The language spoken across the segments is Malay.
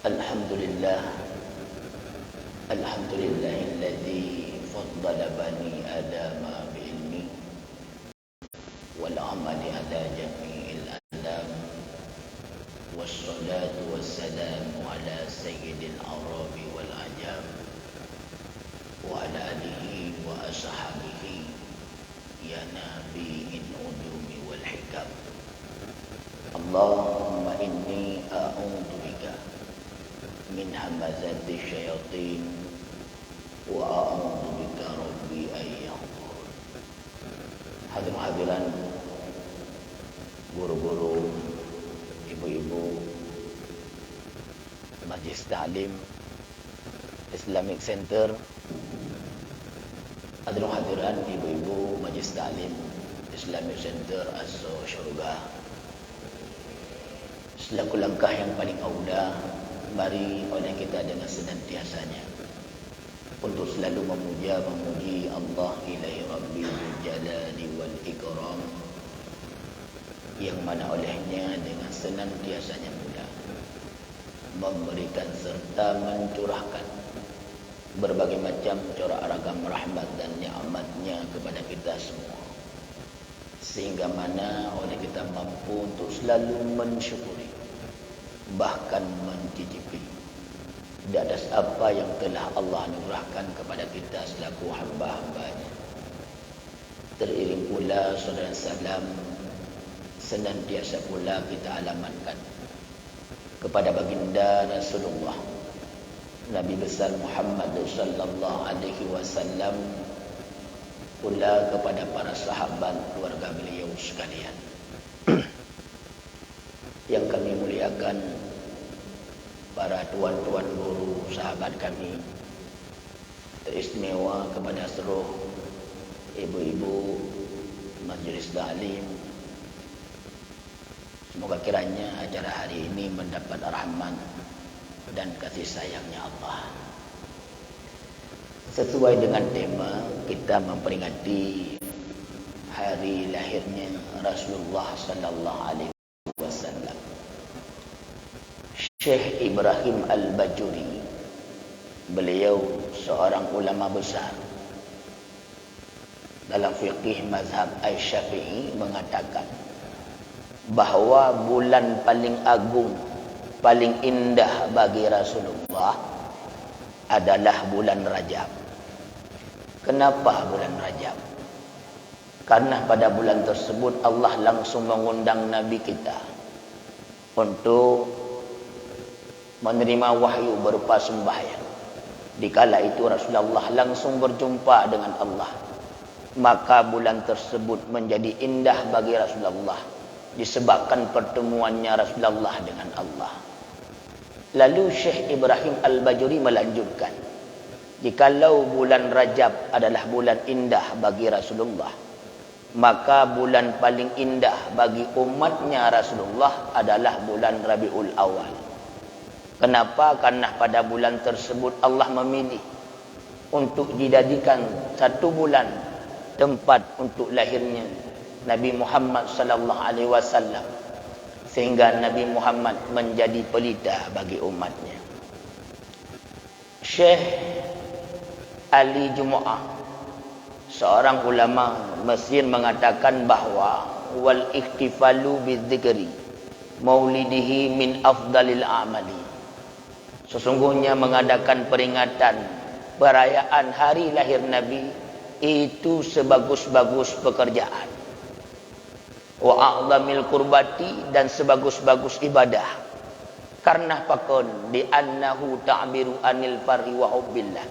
Alhamdulillah, alhamdulillahilladzi faddala bani adama bi'ilmi wal amali ala jami'il alam, wassalatu wassalamu ala sayyidil arabi wal ajam wa ala alihi wa ashabihi ya nabi'in udumi wal hikam. Allahumma inni a'udzu bika min hamazati syayatin wa a'udzu bika rabbi an yahdurun. Hadirin guru-guru, ibu-ibu Majlis Ta'lim Islamic Center, hadirin ibu-ibu Majlis Ta'lim Islamic Center Aso Syurga, selaku langkah yang paling aula, mari oleh kita dengan senantiasanya untuk selalu memuji Allah ilahi Rabbi jalali wal ikram, yang mana olehnya dengan senantiasanya pula memberikan serta mencurahkan berbagai macam corak ragam rahmat dan nikmatnya kepada kita semua, sehingga mana oleh kita mampu untuk selalu mensyukuri, bahkan mencicipi di atas apa yang telah Allah anugerahkan kepada kita selaku hamba-hambanya. Teriring pula saudara salam senantiasa pula kita alamatkan kepada baginda Rasulullah Nabi besar Muhammad sallallahu alaihi wasallam, pula kepada para sahabat keluarga beliau sekalian. Yang kami muliakan para tuan-tuan guru, sahabat kami, teristimewa kepada seluruh ibu-ibu Majlis Ta'lim. Semoga kiranya acara hari ini mendapat rahmat dan kasih sayangnya Allah. Sesuai dengan tema, kita memperingati hari lahirnya Rasulullah sallallahu alaihi wasallam. Syekh Ibrahim Al-Bajuri, beliau seorang ulama besar dalam fiqih mazhab Asy-Syafi'i, mengatakan bahawa bulan paling agung, paling indah bagi Rasulullah adalah bulan Rajab. Kenapa bulan Rajab? Karena pada bulan tersebut Allah langsung mengundang Nabi kita untuk menerima wahyu berupa sembahyang. Dikala itu Rasulullah langsung berjumpa dengan Allah, maka bulan tersebut menjadi indah bagi Rasulullah disebabkan pertemuannya Rasulullah dengan Allah. Lalu Syekh Ibrahim Al-Bajuri melanjutkan, jikalau bulan Rajab adalah bulan indah bagi Rasulullah, maka bulan paling indah bagi umatnya Rasulullah adalah bulan Rabiul Awal. Kenapa? Karena pada bulan tersebut Allah memilih untuk dijadikan satu bulan tempat untuk lahirnya Nabi Muhammad sallallahu alaihi wasallam, sehingga Nabi Muhammad menjadi pelita bagi umatnya. Syekh Ali Jumu'ah, seorang ulama Mesir, mengatakan bahawa wal ihtifalu bidzikri maulidihi min afdalil a'mali. Sesungguhnya mengadakan peringatan perayaan hari lahir Nabi itu sebagus-bagus pekerjaan, wa a'zamil qurbati, dan sebagus-bagus ibadah. Karena pakon di annahu ta'biru anil farhi wa hubbillah,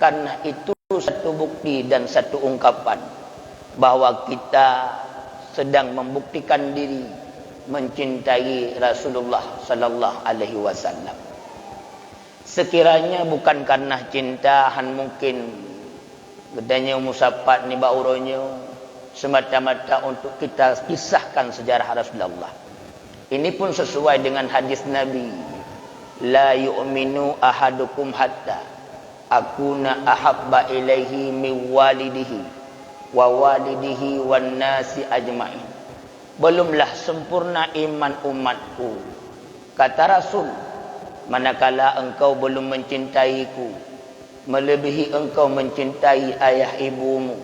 karena itu satu bukti dan satu ungkapan bahwa kita sedang membuktikan diri mencintai Rasulullah sallallahu alaihi wasallam. Sekiranya bukan karena cinta, han mungkin gedanya musapat ni bauronyo semata-mata untuk kita kisahkan sejarah Rasulullah. Ini pun sesuai dengan hadis Nabi, la yu'minu ahadukum hatta akuna ahabba ilaihi min walidihi wa walidihi wan nasi ajma'in. Belumlah sempurna iman umatku, kata Rasul, manakala engkau belum mencintaiku melebihi engkau mencintai ayah ibumu,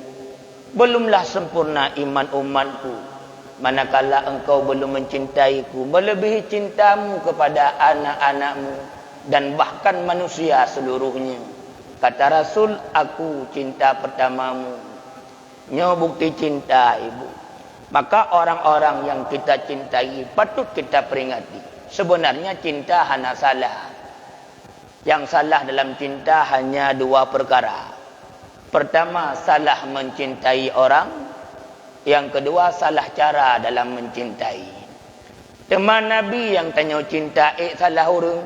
belumlah sempurna iman umatku manakala engkau belum mencintaiku melebihi cintamu kepada anak-anakmu dan bahkan manusia seluruhnya. Kata Rasul, aku cinta pertamamu. Nyo bukti cinta ibu. Maka orang-orang yang kita cintai patut kita peringati. Sebenarnya cinta hanya salah. Yang salah dalam cinta hanya dua perkara. Pertama, salah mencintai orang. Yang kedua, salah cara dalam mencintai. Teman Nabi yang tanya cinta, salah orang.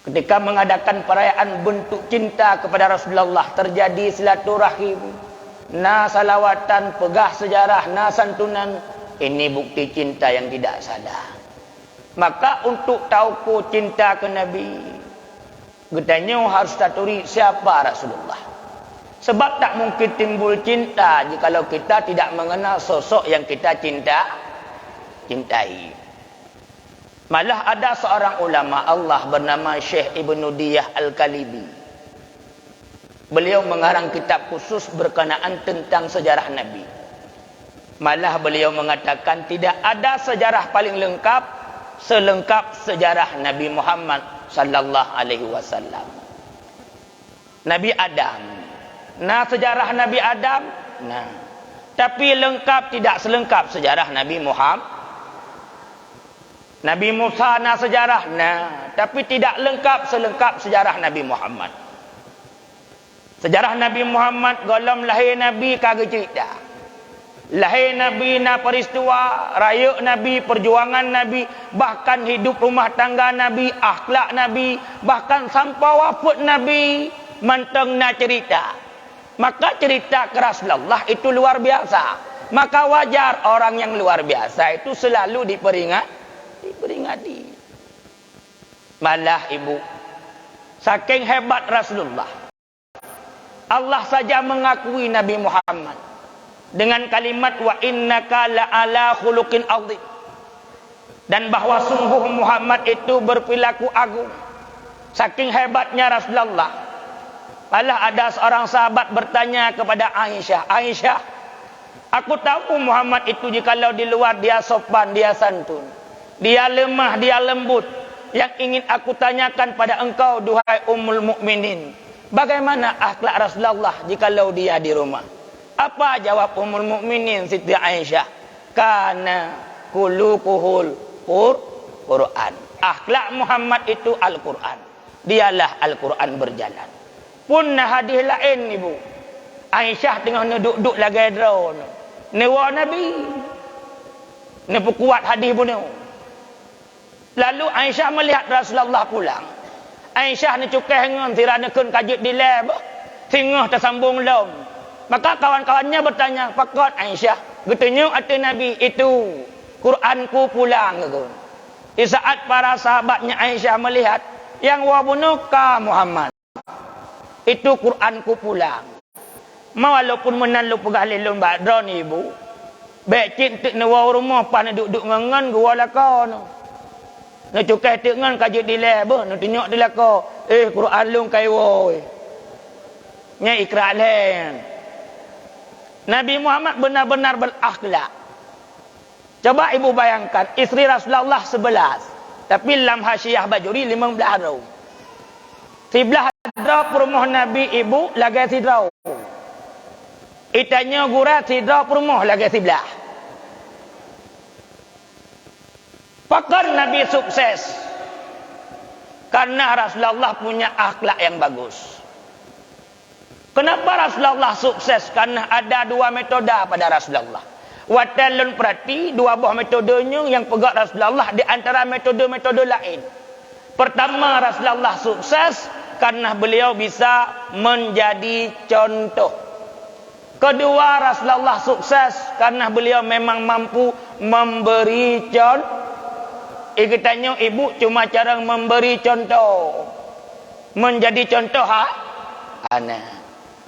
Ketika mengadakan perayaan bentuk cinta kepada Rasulullah, terjadi silaturahim, na salawatan, pegah sejarah, na santunan. Ini bukti cinta yang tidak salah. Maka untuk tahu ku cinta ke Nabi, getanya harus taturi siapa Rasulullah. Sebab tak mungkin timbul cinta jikalau kita tidak mengenal sosok yang kita cintai. Malah ada seorang ulama Allah bernama Syekh Ibnu Diyah Al-Kalibi. Beliau mengarang kitab khusus berkenaan tentang sejarah Nabi. Malah beliau mengatakan tidak ada sejarah paling lengkap selengkap sejarah Nabi Muhammad sallallahu alaihi wasallam. Nabi Adam. Nah, sejarah Nabi Adam, nah. Tapi lengkap tidak selengkap sejarah Nabi Muhammad. Nabi Musa nah sejarah, nah, tapi tidak lengkap selengkap sejarah Nabi Muhammad. Sejarah Nabi Muhammad golom lahir Nabi kagak cerita. Lahir Nabi na peristiwa, raya Nabi, perjuangan Nabi, bahkan hidup rumah tangga Nabi, akhlak Nabi, bahkan sampai wafat Nabi, manteng na cerita. Maka cerita ke Rasulullah itu luar biasa. Maka wajar orang yang luar biasa itu selalu diperingati. Malah ibu, saking hebat Rasulullah, Allah saja mengakui Nabi Muhammad dengan kalimat wa innaka la'ala khuluqin adzim, dan bahwa sungguh Muhammad itu berperilaku agung. Saking hebatnya Rasulullah, malah ada seorang sahabat bertanya kepada Aisyah, Aisyah, aku tahu Muhammad itu jikalau di luar dia sopan, dia santun, dia lemah, dia lembut. Yang ingin aku tanyakan pada engkau, duhai Ummul Mukminin, bagaimana akhlak Rasulullah jikalau dia di rumah? Apa jawab Ummul Mukminin Siti Aisyah? Kana khuluquhul Quran. Akhlak Muhammad itu Al-Quran. Dialah Al-Quran berjalan. Pun hadis lain ibu. Aisyah tengah duduk lagi drone. Newa Nabi. Ni kuat hadis pun. Lalu Aisyah melihat Rasulullah pulang. Aisyah ni cukai hengon tirana kun kajut di lab. Tingah tersambung lom. Maka kawan-kawannya bertanya, "Pakot Aisyah, getenya ada Nabi itu Quranku pulang ke?" Di saat para sahabatnya Aisyah melihat yang wabunuka Muhammad itu Quranku pulang. Walaupun menalu pegalilun badron ibu. Baik cintik nawa rumah pan duduk ngangan gua lakon. Nak cukai tengan kajut di lebo, nak tengok di lako. Quran lung kai woi. Nya ikrar len. Nabi Muhammad benar-benar berakhlak. Coba ibu bayangkan, isteri Rasulullah 11. Tapi lam hasyiyah bajuri 15 raw. 11 raw rumah Nabi ibu lagi sidraw. Itanya gura sidraw rumah lagi 11. Pakar Nabi sukses. Karena Rasulullah punya akhlak yang bagus. Kenapa Rasulullah sukses? Karena ada dua metode pada Rasulullah. Watalun perhati dua buah metodenya yang pegang Rasulullah di antara metode-metode lain. Pertama, Rasulullah sukses karena beliau bisa menjadi contoh. Kedua, Rasulullah sukses karena beliau memang mampu memberi contoh. Ikutanya ibu cuma cara memberi contoh. Menjadi contoh anak.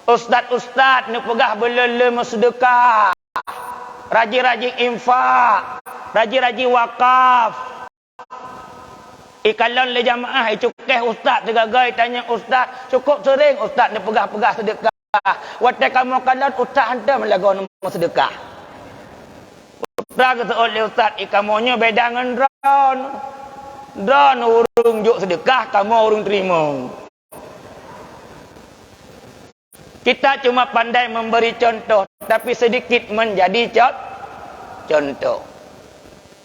Ustaz-ustaz ni pegah belele sedekah. Rajin-rajin infak, rajin-rajin wakaf. Ikalon le jamaah cukeh ustaz tegagai tanya ustaz cukup sering ustaz ni pegah-pegah sedekah. Watai kamu kalon ustaz hantar melagu nama sedekah. Ustaz kata oleh ustaz ikamunya beda dengan drone. Drone urung juk sedekah kamu urung terima. Kita cuma pandai memberi contoh tapi sedikit menjadi contoh.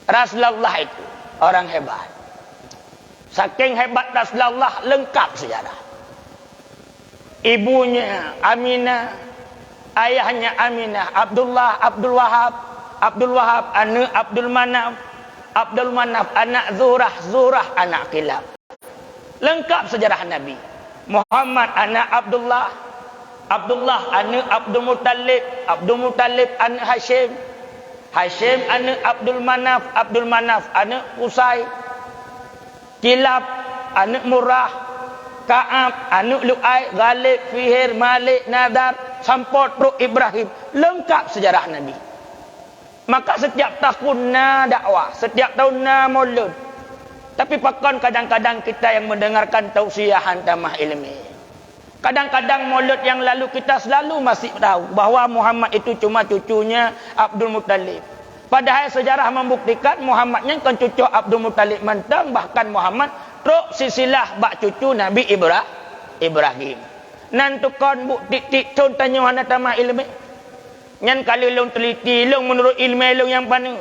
Rasulullah itu orang hebat. Saking hebat Rasulullah lengkap sejarah. Ibunya Aminah, ayahnya Aminah, Abdullah, Abdul Wahab anak Abdul Manaf anak Zurah anak Kilab. Lengkap sejarah Nabi. Muhammad anak Abdullah anak Abdul Muttalib anak Hashim anak Abdul Manaf anak Qusay, Kilab anak Murrah, Ka'ab anak Lu'ay, Ghalib, Fihir, Malik, Nadar, sampai terus Ibrahim. Lengkap sejarah Nabi. Maka setiap tahun dakwah, setiap tahun maulud. Tapi pakon kadang-kadang kita yang mendengarkan tausiahan tamah ilmi. Kadang-kadang maulud yang lalu kita selalu masih tahu bahawa Muhammad itu cuma cucunya Abdul Muttalib. Padahal sejarah membuktikan Muhammadnya kan cucu Abdul Muttalib mentang, bahkan Muhammad truk sisilah bak cucu Nabi Ibrahim. Nan tukon bu titik tun tanya hana tamah ilmi. Nyan kalau long teliti long menurut ilmu long yang pandang.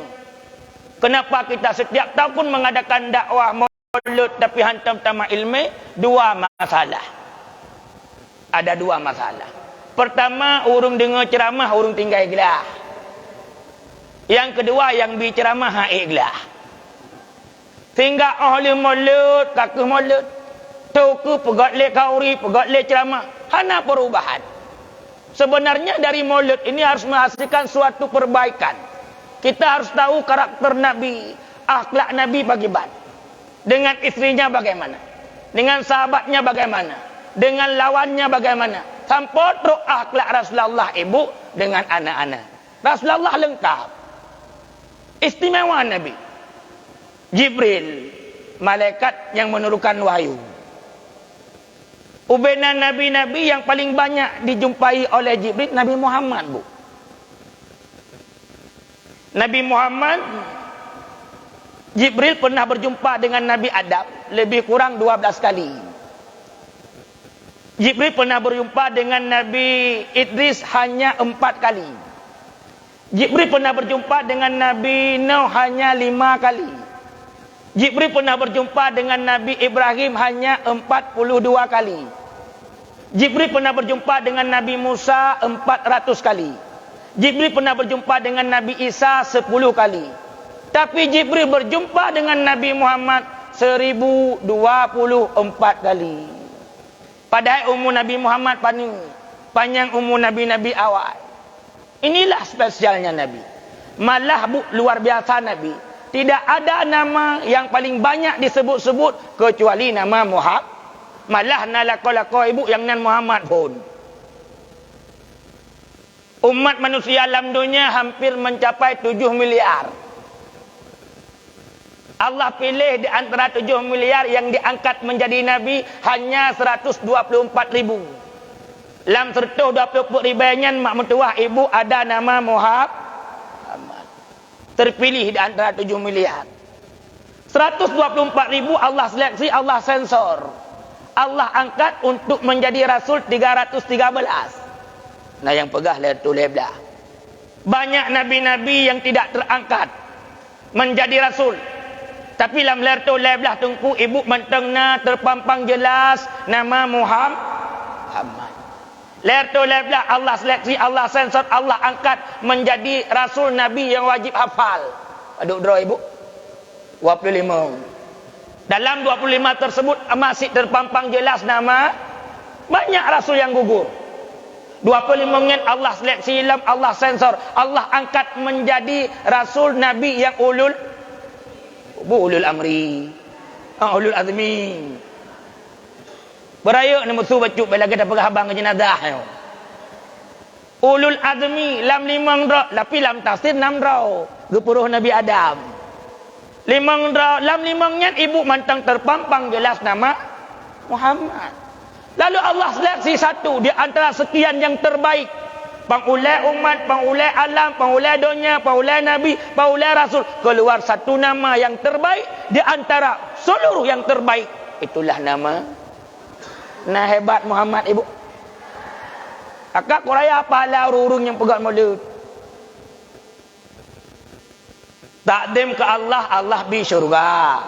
Kenapa kita setiap tahun mengadakan dakwah maulud tapi hantam tamah ilmu? Dua masalah. Ada dua masalah. Pertama, urung dengar ceramah, urung tinggal gelah. Yang kedua, yang berceramah ikhlas. Sehingga ahli maulud, kakek maulud, tuku pegat le kauri, pegat le ceramah, hana perubahan. Sebenarnya dari maulud ini harus menghasilkan suatu perbaikan. Kita harus tahu karakter Nabi, akhlak Nabi bagaimana. Dengan istrinya bagaimana, dengan sahabatnya bagaimana, dengan lawannya bagaimana. Sampai terus akhlak Rasulullah ibu dengan anak-anak. Rasulullah lengkap. Istimewa Nabi. Jibril, malaikat yang menurunkan wahyu. Ubenan nabi-nabi yang paling banyak dijumpai oleh Jibril, Nabi Muhammad, bu. Nabi Muhammad, Jibril pernah berjumpa dengan Nabi Adam lebih kurang 12 kali. Jibril pernah berjumpa dengan Nabi Idris hanya 4 kali. Jibril pernah berjumpa dengan Nabi Nuh hanya 5 kali. Jibril pernah berjumpa dengan Nabi Ibrahim hanya 42 kali. Jibril pernah berjumpa dengan Nabi Musa 400 kali. Jibril pernah berjumpa dengan Nabi Isa 10 kali. Tapi Jibril berjumpa dengan Nabi Muhammad 1024 kali. Padahal umur Nabi Muhammad panjang umur Nabi-Nabi awal. Inilah spesialnya Nabi. Malah bu, luar biasa Nabi. Tidak ada nama yang paling banyak disebut-sebut kecuali nama Muhammad. Malah nalako-lako ibu yang nan Muhammad pun. Umat manusia alam dunia hampir mencapai 7 miliar. Allah pilih di antara 7 miliar yang diangkat menjadi Nabi hanya 124 ribu. Dalam 124 ribunya mak mentua ibu ada nama Muhammad. Terpilih di antara 7 miliar. 124 ribu Allah seleksi, Allah sensor. Allah angkat untuk menjadi Rasul 313. Nah yang pegah tu leblah. Banyak nabi-nabi yang tidak terangkat menjadi Rasul. Tapi dalam lertu leblah tungku ibu mentengna terpampang jelas nama Muhammad. Lertu leblah Allah seleksi, Allah sensor, Allah angkat menjadi Rasul Nabi yang wajib hafal. Aduk draw ibu. 25. Dalam 25 tersebut masih terpampang jelas nama banyak Rasul yang gugur. 25 menit Allah seleksi ilham, Allah sensor, Allah angkat menjadi Rasul Nabi yang ulul amri, ulul azmi. Beraya ni musuh bacuk bela kita pergi habang ke jenazah. Ulul azmi lam 5 dra, tapi lam tafsir 6 dra. Gepuruh Nabi Adam. Dalam limangnya ibu mantang terpampang jelas nama Muhammad. Lalu Allah seleksi satu di antara sekian yang terbaik. Pangulai umat, pangulai alam, pangulai dunia, pangulai nabi, pangulai rasul. Keluar satu nama yang terbaik di antara seluruh yang terbaik. Itulah nama. Nah hebat Muhammad ibu. Akak kuraya apalah urung yang pegang mulut. Takdim ke Allah, Allah bi syurga.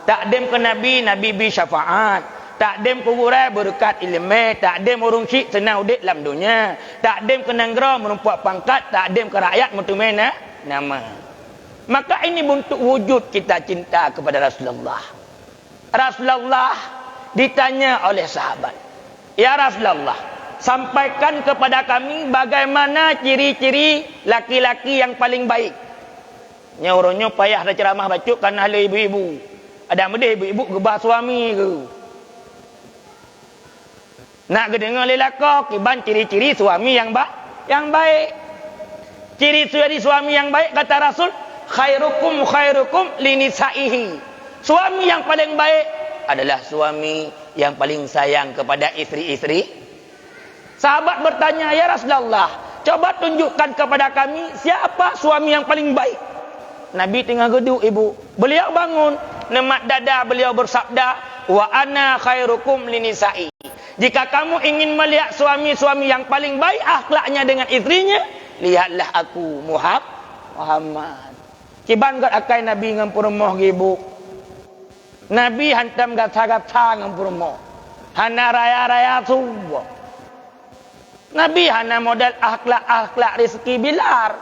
Takdim ke Nabi, Nabi bi syafaat. Takdim ke gurai berkat ilmu. Takdim urung syik senang udik dalam dunia. Takdim ke negara merumpak pangkat. Takdim ke rakyat mutumena nama. Maka ini bentuk wujud kita cinta kepada Rasulullah. Rasulullah ditanya oleh sahabat, ya Rasulullah, sampaikan kepada kami bagaimana ciri-ciri laki-laki yang paling baik. Nyauronyo payah dah ceramah bacuk karena ahli ibu-ibu. Ada medih ibu-ibu gebah suami ke. Nak kedengar lelaki kiban ciri-ciri suami yang baik. Ciri-ciri suami yang baik kata Rasul, khairukum linisaihi. Suami yang paling baik adalah suami yang paling sayang kepada istri-istri. Sahabat bertanya, ya Rasulullah, coba tunjukkan kepada kami siapa suami yang paling baik. Nabi tengah geduk ibu. Beliau bangun, nemat dada beliau bersabda, wa ana khairukum linisai. Jika kamu ingin melihat suami-suami yang paling baik akhlaknya dengan istrinya, lihatlah aku Muhammad. Kiban gat akai Nabi ngampur moh ibu. Nabi hantam gatha-gatha ngampur moh. Hana raya-raya subuh. Nabi hana model akhlak rezeki bilar.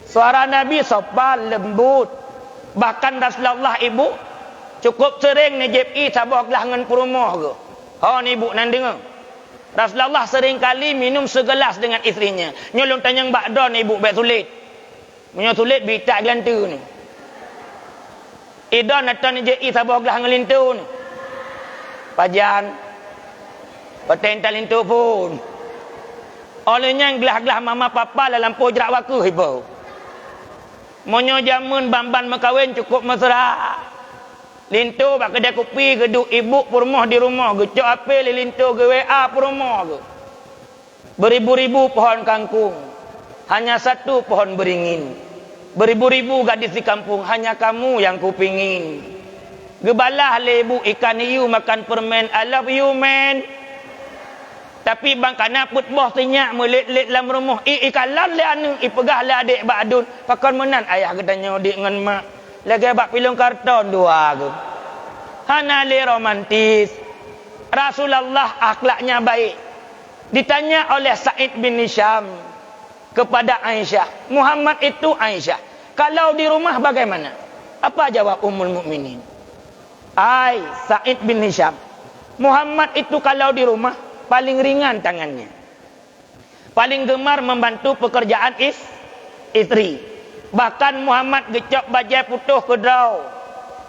Suara Nabi sopan, lembut. Bahkan Rasulullah ibu cukup sering nejepi sabah gelangan perumah ke. Ha ni ibu nan dengar. Rasulullah sering kali minum segelas dengan istrinya. Nyolong tanyang bakdon ibu baik sulit. Punya sulit bitak gelantu ni. Idon atau nejepi sabah gelangan lintu ni. Pajan. Patental lintu pun. Olehnya gelah-gelah mama papa dalam lampu jerak waku ibu. Monyo jamun bamban makawin cukup mesra. Lintu bak kedai kopi geduk ibu purmoh di rumah. Gecok apel lintu ke WA purmoh ke. Beribu-ribu pohon kangkung. Hanya satu pohon beringin. Beribu-ribu gadis di kampung. Hanya kamu yang kupingin. Gebalah lebu ikan hiu makan permen. I love you man. Tapi bang kana put boh tinyak melit-lit dalam rumah. Ikalan le anu, pegah le adik bak adun. Pakon menan ayah katanya dik ngan mak. Lagi bak pilung karton dua ke. Hana le romantis. Rasulullah akhlaknya baik. Ditanya oleh Sa'id bin Hisham kepada Aisyah, Muhammad itu Aisyah, kalau di rumah bagaimana? Apa jawab Ummul Mukminin? Ai Sa'id bin Hisham, Muhammad itu kalau di rumah paling ringan tangannya. Paling gemar membantu pekerjaan istri. Bahkan Muhammad gecok bajai putuh ke draw.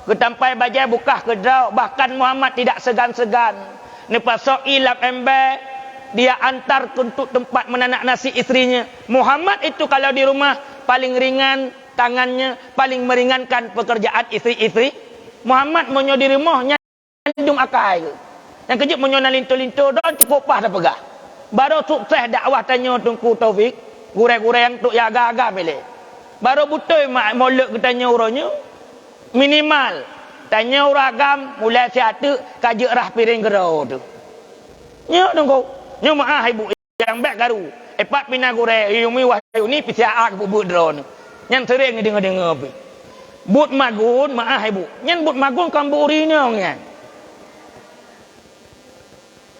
Getampai bajai bukah ke draw. Bahkan Muhammad tidak segan-segan. Nepasok ilap ember. Dia antar untuk tempat menanak nasi istrinya. Muhammad itu kalau di rumah paling ringan tangannya. Paling meringankan pekerjaan istri-istri. Muhammad menyo di rumah nyandung akai. Yang kejut menyona lintu-lintu dan cukup pah dah pegah. Baru sukses dakwah tanya Tungku Taufik. Gurai-gurai yang tuk jaga-jaga pilih. Baru betul mak molek tanya uranya. Minimal. Tanya uragam mulai siatu kajak rah piring gerau tu. Nya Tungku. Nya maaf ibu yang baik garu. Epat pina gurai. Yumi wahyu ni pisiak bubuk drone. Yang sering dengar-dengar pi. But magun maaf ibu. Yang but magun kan burina kan.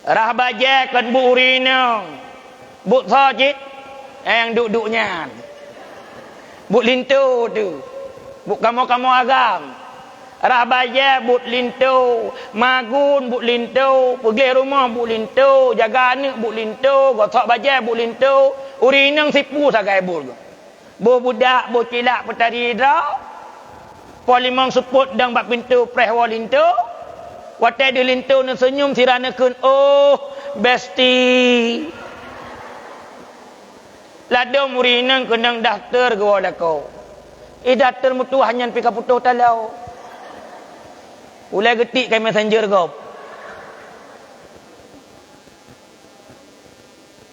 Rah bajai kan bu urina. Bu sajid yang duduknya. Bu lintu tu. Bu kamu-kamu agam. Rah bajai bu lintu. Magun bu lintu. Pergi rumah bu lintu. Jaga anak bu lintu. Gosok bajai bu lintu. Urina sipu sagai bu. Bu budak bu cilak petari hidrau. Polimong seput dan bak pintu prehwa lintu. Watai di lintu ni senyum sirana kun. Oh, bestie. Lado murinang kenang daftar gua dah kau. Datar mutu hanya pika putuh talau. Ulai getik kai messenger kau.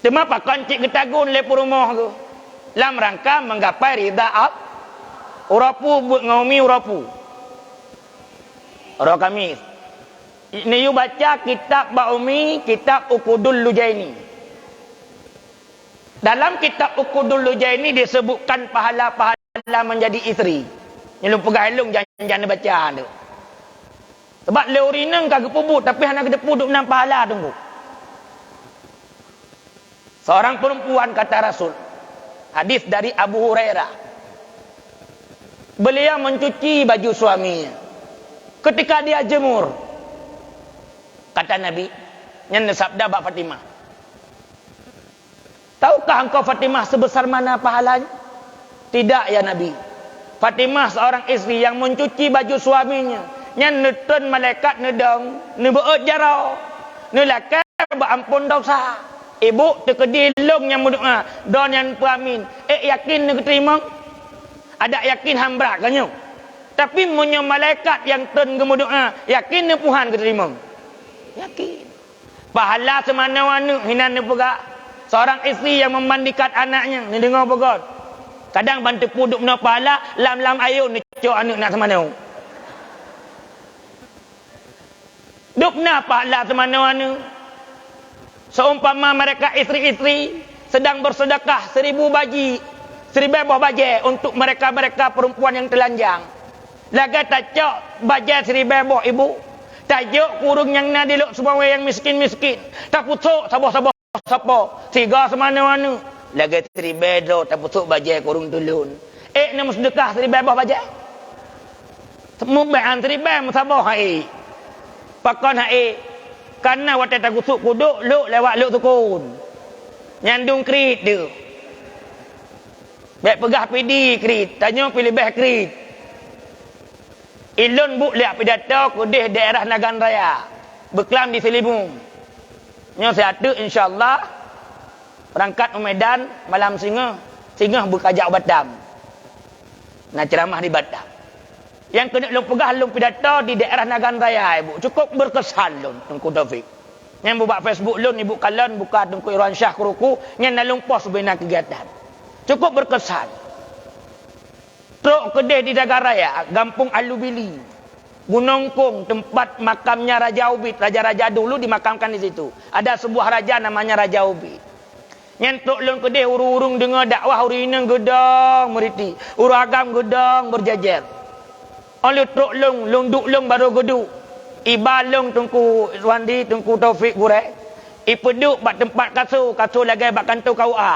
Tema pak kancik getagun lepo rumah tu. Lam rangka menggapai ridha urapu buat ngaumi urapu. Orang kami. Ini you baca kitab Baumi, kitab Ukudul Lujaini. Dalam kitab Ukudul Lujaini disebutkan pahala-pahala menjadi isteri. Nyelum pegalung jangan baca tu. Sebab leurinang kagak pubut tapi hana gede puduk nang pahala tunggu. Seorang perempuan kata Rasul. Hadis dari Abu Hurairah. Beliau mencuci baju suaminya. Ketika dia jemur. Kata Nabi. Yang sabda Mbak Fatimah. Tahukah engkau Fatimah sebesar mana pahalanya? Tidak ya Nabi. Fatimah seorang istri yang mencuci baju suaminya. Yang netun malaikat nedang. Nebeut jarau. Nelakai berampun dosa. Ibu terkedilung yang berdoa. Don yang peramin. Yakin nak terima? Ada yakin hambra kanyo. Tapi punya malaikat yang tun berdoa. Yakin nak Tuhan terima? Yakin. Pahala semana-mana. Hinan nak pegak. Seorang isteri yang memandikan anaknya. Ni dengar apa? Kadang bantu puduk nak pahala. Lam-lam ayu ni cok anak nak semana. Duk nak pahala semana-mana. Seumpama mereka isteri-isteri sedang bersedekah 1000 baji, 1000 buah baje untuk mereka-mereka perempuan yang telanjang. Laga tacok baje 1000 buah ibu. Tajuk kurung yang nadiluk semua yang miskin-miskin. Tak putuk sabah-sabah siapa. Tiga semana-mana. Laga 1000 do tak putuk baje kurung tulun. Nak sedekah 1000 buah baje. Semua 1000 musabah hai. Pakon hai. Karena waktu tak gusuk kuduk, luk lewat luk tukun. Nyandung krit dia. Baik pegah pidi krit. Tanya pilih beh krit. Ilun buk lihat pidato kudih daerah Nagan Raya. Berkelam di Selibung. Nya saya ada insyaAllah. Berangkat ke Medan malam singa. Singa berkajak Batam. Nak ceramah di Batam. Yang kena lung pegah lung pidato di daerah Nagan Raya ibu. Cukup berkesan lung Tengku Taufik. Yang buat Facebook lung ibu Kalon buka Tengku Irwan Syah Keruku yang nalung pos bina kegiatan. Cukup berkesan. Truk kedai di Nagan Raya, Kampung Alubili. Gunung Kung, tempat makamnya Raja Ubid. Raja-raja dulu dimakamkan di situ. Ada sebuah raja namanya Raja Ubid. Yang truk lung kedai urung-urung dengar dakwah urinang gedang meriti. Uragam gedang berjajar. Oleh truk lung duk lung baru geduk. Iba lung Tengku Wandi, Tengku Taufik Gurek. Ipeduk bak tempat kasur lagi bak kantor KUA.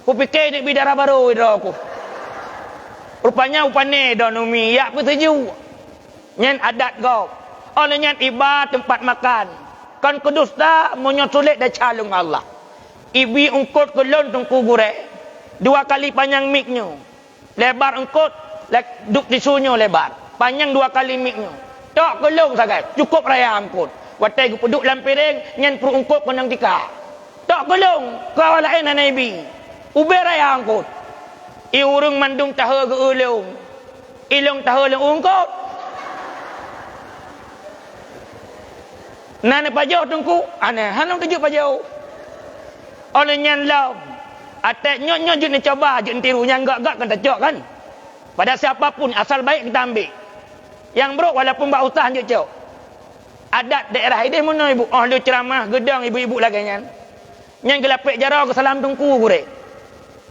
Ku fikir ni bidara baru ida aku. Rupanya upane dah numi, ya apa seju. Nyan adat kau. Oleh nyan iba tempat makan. Kan kedusta monyo sulit dah calung Allah. Ibi ungkut ke lung Tengku Gurek. 2 kali panjang miknya. Lebar ungkut duk tisunya lebar. Panjang 2 kali miknya. Tak kelung sangat. Cukup raya angkut. Watai ku peduk dalam piring. Nyan perut ungkut penang tika. Tak kelung. Kau lain anak ibi. Uber raya angkut. Urung mandung tahu ke ulung. Ilung tahu le ungkut. Nana pajau tungku. Aneh. Hanong tujuk pajau. Oleh nyan lau. Atek nyok-nyok juk ni coba. Juk tiru. Nyan gak-gak kan tajok kan. Pada siapapun asal baik kita ambil. Yang buruk walaupun buat usaha je cok. Adat daerah ini mana ibu? Oh lu ceramah gedang ibu-ibu lagi nyan. Yang gelapik jarau ke salam Tengku gurek.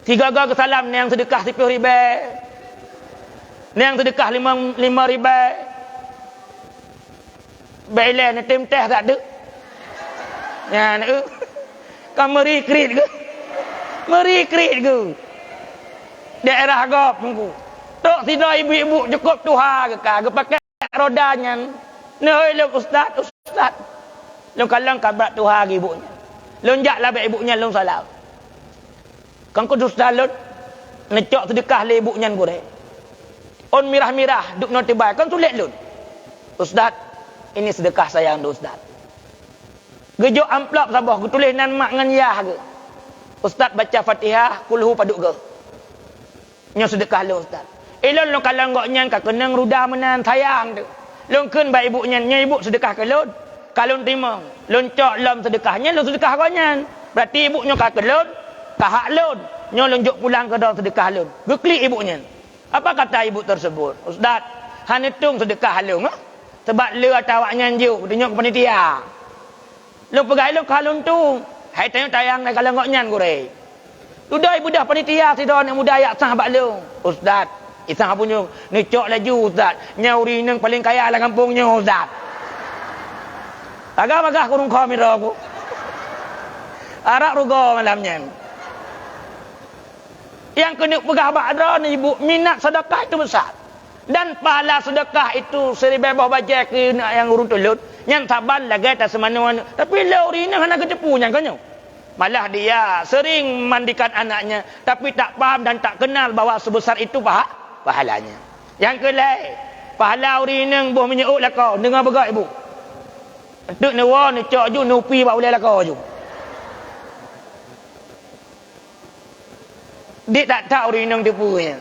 3 ke salam ni yang sedekah 10 ribu. Ni yang sedekah 5 ribu. Bailan ni tim teh tak ada. Ya nak. Kau merikrit ke? Merikrit ke? Daerah gop Tengku. Tok tidak ibu-ibu cukup tuha ke kah? Pakai rodanya. Nah, lu ustaz. Lu kalang kabrat tuha ke ibunya. Lonjak lah baik ibunya lu salam. Kan kau ustaz lu necok sedekah le ibunya goreng. On mirah-mirah duk notibai kan sulit lu. Ustaz, ini sedekah saya untuk ustaz. Gejok amplop sabah tulis nan mak ngan yah ke. Ustaz baca Fatihah kulhu paduk ke. Nyo sedekah lu ustaz. Ilon lo kalau ngoknya ka kenang ruda menan sayang tu. Lo kun ba ibunya nya ibu sedekah ke lon. Kalau terima, lon cok lam sedekahnya lo sedekah konyan. Berarti ibunya ka kelon, ka hak lon. Nyo lonjok pulang ke dalam sedekah lon. Geklik ibunya. Apa kata ibu tersebut? Ustaz, han hitung sedekah lon ah. Sebab le atawaknya njuk tunjuk ke panitia. Lo pegai lo kalon tu. Hai tayang nak kalau ngoknya gore. Tudai budak panitia sido nak muda ayak sahabat lo. Ustaz, isang punya ni cok laju ustaz. Nyauri nang paling kaya lah kampungnya ustaz. Agak-agak kurung kamera aku. Arak rugo malamnya. Yang kena pegah bakda ni ibu, minat sedekah itu besar. Dan pahala sedekah itu seribu baca ke yang urun tulut. Yang sabar lagi tak semana-mana. Tapi lauri ni hanya kecepunya kan. Malah dia sering mandikan anaknya. Tapi tak faham dan tak kenal bahawa sebesar itu pahalanya. Yang kelai, pahala uri ni buah menyuk lah kau. Dengar begak ibu. Duk ni wah ni cok ju nupi bak boleh lah kau ju. Dia tak tahu uri ni tipunya.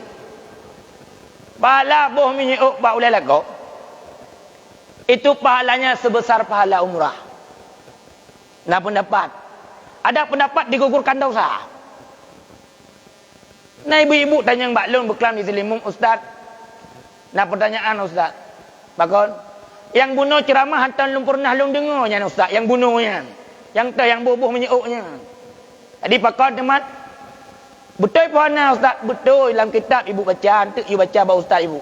Pahala buah menyuk bak boleh lah kau. Itu pahalanya sebesar pahala umrah. Nah pendapat. Ada pendapat digugurkan dosa. Nah ibu-ibu tanya Mbak Lun berkelam di Selimung, Ustaz. Nah pertanyaan Ustaz. Bakon. Yang bunuh ceramah hantar lun pernah lun dengarnya Ustaz. Yang bunuhnya. Yang bubuh menyuknya. Jadi pakon teman. Betul puana Ustaz. Betul dalam kitab ibu baca. Untuk ibu baca bahawa Ustaz ibu.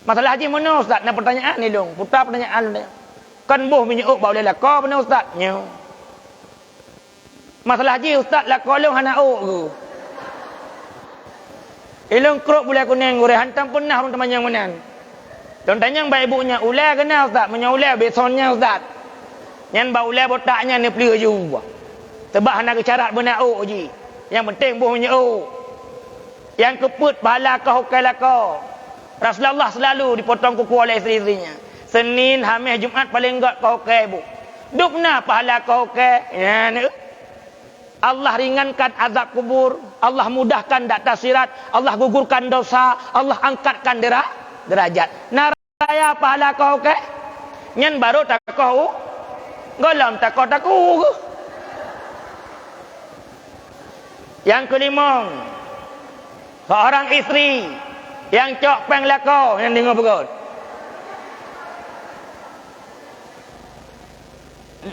Masalah haji mana Ustaz? Nah pertanyaan ni lung. Putar pertanyaan lun. Kan buh menyuk bahawa boleh lakar benar Ustaz? Ya. Masalah haji Ustaz lakar lung hana'uk ke? Ilung keruk boleh kuning gore hantam pernah orang teman yang menan. Don tanya mbak ibunya, ulai kena Ustaz, menyaulai besonnya Ustaz. Nyan ba ulai botaknya ni pelih ju. Sebab hana kecarat benau ji. Yang penting buh menyau. Yang keput pahala kau kailah kau. Rasulullah selalu dipotong kuku oleh isteri-isterinya. Senin, Khamis, Jumaat paling enggak kau kai bu. Dukna pahala kau kai. Ya ni. Allah ringankan azab kubur, Allah mudahkan data sirat, Allah gugurkan dosa, Allah angkatkan derajat. Naraya pahala kau ke? Nyan baru tak kau, golam tak kau taku. Yang kelima, seorang isteri yang cok peng lakau yang dengar begot.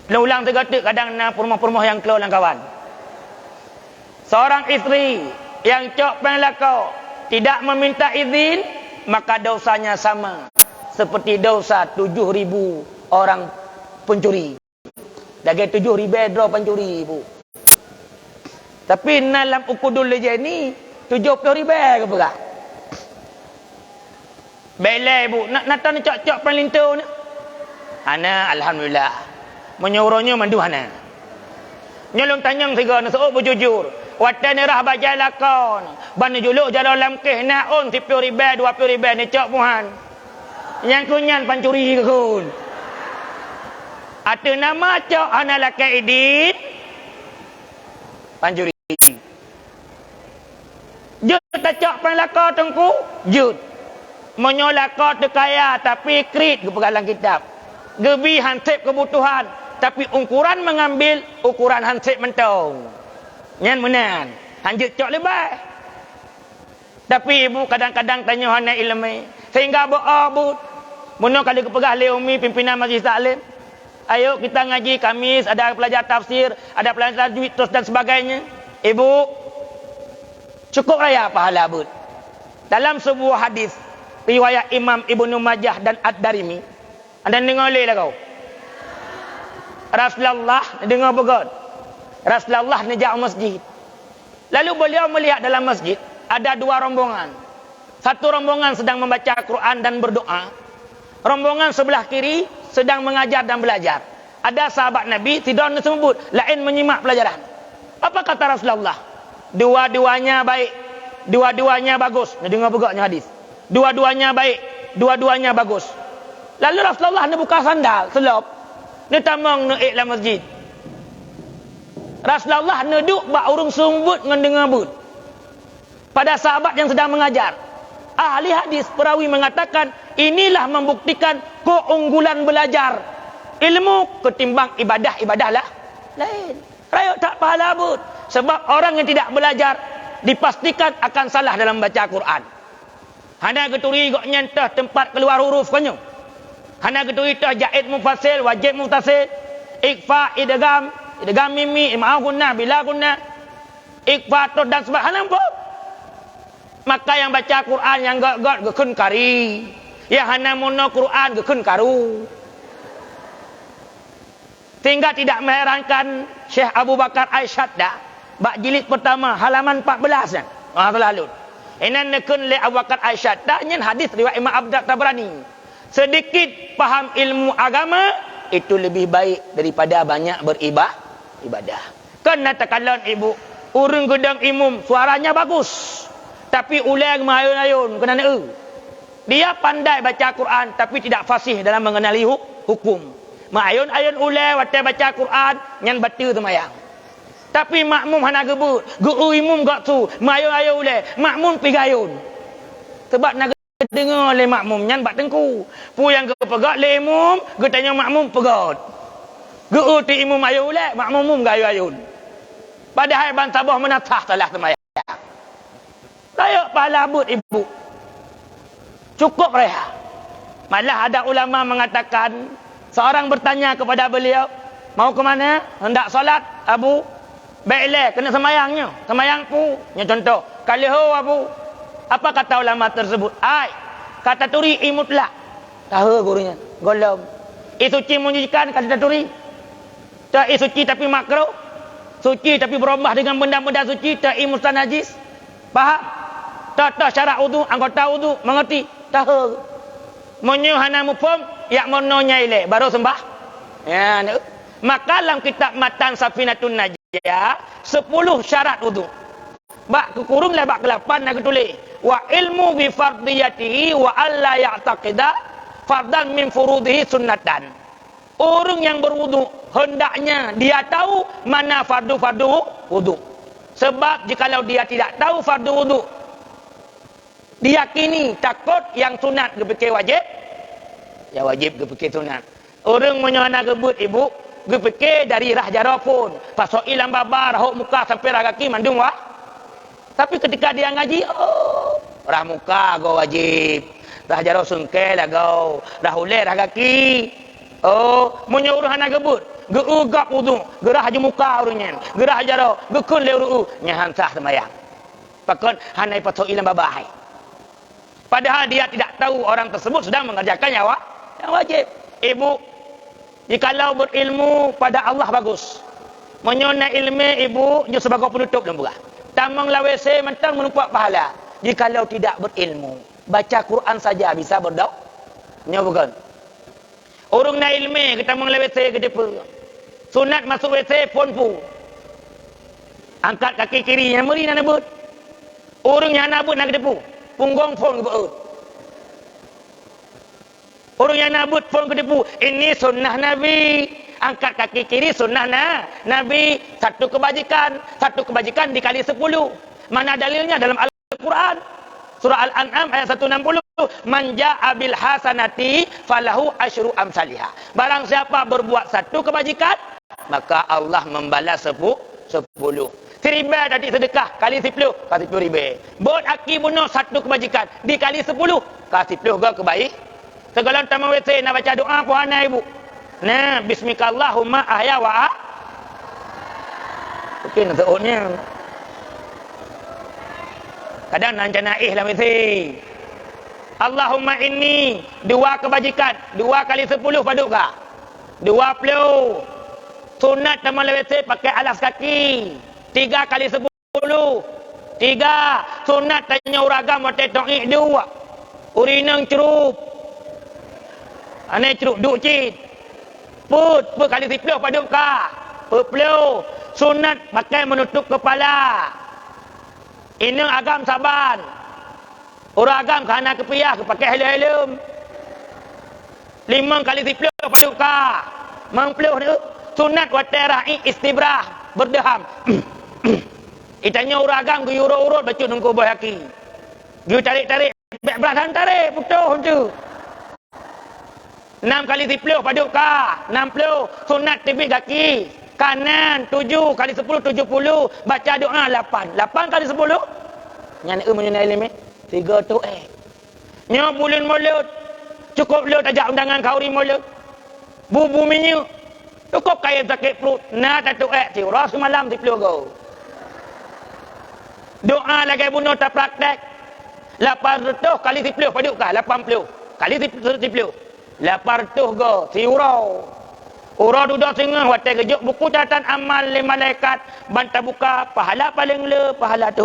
Ulang tergatik kadang na perumah-perumah yang keluar kawan. Seorang isteri yang cok penglakau tidak meminta izin, maka dosanya sama seperti dosa 7.000 orang pencuri. Dagi 7.000 dro pencuri ibu. Tapi dalam ukudul je ni 70.000 ke pula. Belai ibu, nak tahu cok-cok penlintu ni. Ana alhamdulillah. Menyuruhnya mandu ana. Nyolong tanyang tiga nak berjujur. Watan rah baca lakon. Ban juluk jalan lamkeh naon 10.000 20.000 ni cok puhan. Yang kunyan pancuri ke kun. Ada nama cok ana lakai idin. Pancuri. Jut tak cok pan lakon tengku. Jut. Menyolakot tu kaya tapi krit ke pegalang kitab. Gebi hansip kebutuhan tapi ukuran mengambil ukuran hansip mentong. Nyan menan. Hanjut cok lebay. Tapi ibu kadang-kadang tanya hana ilmu. Sehingga berabut. Muna kali kepegah Leumi pimpinan Majlis Taklim. Ayo kita ngaji Kamis. Ada pelajar tafsir. Ada pelajar tajwid terus dan sebagainya. Ibu. Cukup raya pahala bud. Dalam sebuah hadis. Riwayat Imam Ibnu Majah dan Ad-Darimi. Anda dengar lah kau. Rasulullah dengar begot. Rasulullah nejak masjid. Lalu beliau melihat dalam masjid ada dua rombongan. Satu rombongan sedang membaca Quran dan berdoa. Rombongan sebelah kiri sedang mengajar dan belajar. Ada sahabat Nabi tidak disebut, lain menyimak pelajaran. Apa kata Rasulullah? Dua-duanya baik, dua-duanya bagus. Dengar begaknya hadis. Dua-duanya baik, dua-duanya bagus. Lalu Rasulullah ni buka sandal, selop. Ni tamang ni dalam masjid. Rasulullah neduk bak urung sumbut dengan dengar but. Pada sahabat yang sedang mengajar. Ahli hadis perawi mengatakan inilah membuktikan keunggulan belajar ilmu ketimbang ibadah lah lain. Rakyat tak pahala but. Sebab orang yang tidak belajar dipastikan akan salah dalam baca Quran. Hana keturi gok nyentah tempat keluar huruf kanyo. Hana keturi tah jaid mufasil, wajib mutasil, ikfa, idgham mimi, imam gunnah, bila gunnah, ikfa dan sebagainya. Hana pun. Maka yang baca Quran yang gak gekun kari, yang hana mono Quran gekun karu. Tinggal tidak mengherankan Syekh Abu Bakar Aisyadda bak jilid pertama halaman 14 kan. Terlalu. Inan nekun le Abu Bakar Aisyadda nyen hadis riwayat Imam Abd Tabrani. Sedikit faham ilmu agama itu lebih baik daripada banyak beribadah. Kan natakalon ibu, urang gedang imum suaranya bagus. Tapi ulang mayun-ayun kena dia pandai baca Quran tapi tidak fasih dalam mengenali hukum. Mayun-ayun ulai waktu baca Quran yang batal semayang. Tapi makmum hana gebut, geu imum gak tu, mayun-ayun ulai, makmum pigayun. Sebab nak dengar le makmum nyan bak tengku. Pu yang ge pegak le imum, ge tanya makmum pegat. Geu ti imum ayun ulai, makmum gayun-ayun. Padahal ban sabah menatah salah semayang. Layak pahala but ibu. Cukup reha. Malah ada ulama mengatakan, seorang bertanya kepada beliau, mau ke mana? Hendak solat, Abu. Baiklah, kena semayangnya. Semayang pu. Nya contoh, kali ho Abu. Apa kata ulama tersebut? Ai, kata turi imutlah. Tahu gurunya. Golom. Suci menyucikan kata turi. Tak suci tapi makruh. Suci tapi berubah dengan benda-benda suci. Tak imutan najis. Faham? Tak syarat wudu, anggota wudu, mengerti? Tahu. Menyuhana mufum, yak mononya ile, baru sembah. Ya, maka dalam kitab Matan Safinatun Najah, 10 syarat wudu. Bak kekurung lah bak ke-8 nak tulis. Wa ilmu bi fardiyatihi wa alla ya'taqida fardan min furudihi sunnatan. Orang yang berwudu hendaknya dia tahu mana fardu-fardu wudu. Sebab jikalau dia tidak tahu fardu wudu, diyakini takut yang sunat kepikir wajib, ya wajib kepikir sunat. Orang menyana gebut ibu kepikir dari rah jara pun pasal ilang babar hok muka sampai rah kaki mandung wah. Tapi ketika dia ngaji, rah muka go wajib, rah jara sungkai lah go, rah ulai rah kaki. Menyuruh hana gebut geugap wudu, gerah je muka urunyan, gerah jara gekun le uru nyahan sah semayang. Pakon hanai pasal ilang babar. Padahal dia tidak tahu orang tersebut sedang mengerjakan yang wajib. Ibu, jikalau berilmu pada Allah bagus. Menyona ilmu ibu, dia sebagai penutup lemburah. Tamang lawese mentang menumpak pahala. Jikalau tidak berilmu, baca Quran saja bisa berdoa. Nya bukan. Orang na ilmu, kita tamang lawese ke depan. Sunat masuk WC pun pu. Angkat kaki kiri, yang meri nak nebut. Orang yang nak nebut nak ke depan. Punggung pun kebeut. Orang yang nabut pun kedepu. Ini sunnah Nabi. Angkat kaki kiri sunnah Nabi. Satu kebajikan dikali 10. Mana dalilnya? Dalam Al-Quran. Surah Al-An'am ayat 160. Man ja'a bil hasanati falahu asyru amsalihah. Barang siapa berbuat satu kebajikan, maka Allah membalas 10. 1000 tadi sedekah kali 10 kasih 10 ribu. Buat aki bunuh satu kebajikan dikali 10 kasih 10 ke kebaik. Segala tamu WC nak baca doa puana ibu. Nah, bismikallahumma ahya wa mungkin seorangnya. Kadang nak naih dalam WC. Allahumma inni 2 kebajikan 2 kali 10 paduka 20. Sunat tamu WC pakai alas kaki 3 kali 10. 3. Sunat tanya uragam waktu to'ik 2. Urinang cerup. Aneh cerup duk cit. Put kali 10 paduk ka. Pepelu. Sunat pakai menutup kepala. Inang agam saban. Uragam kerana kepiah pakai helm. 5 kali 10 paduk ka. 10 tu. Sunat waktu ra'i istibrah. Berdeham. Itanya uragam ke urut-urut baca nunggu bahaki. Dia tarik-tarik Baik belasan tarik putus tu. 6 kali 10 paduk ka 60 sunat tibik kaki kanan 7 kali 10 70 baca doa 8 kali 10 nyana menyunai limit 3 tu nyo bulan mulut cukup lu tajak undangan kauri mulut bubu minyak cukup kaya sakit perut na tatu tiura semalam 10 go doa lagi bunuh tak praktek 800 kali 10 paduk ka 80 kali 10 800 go tiurau ura duduk tengah watai kejuk buku catatan amal le malaikat bantah buka pahala paling le pahala tu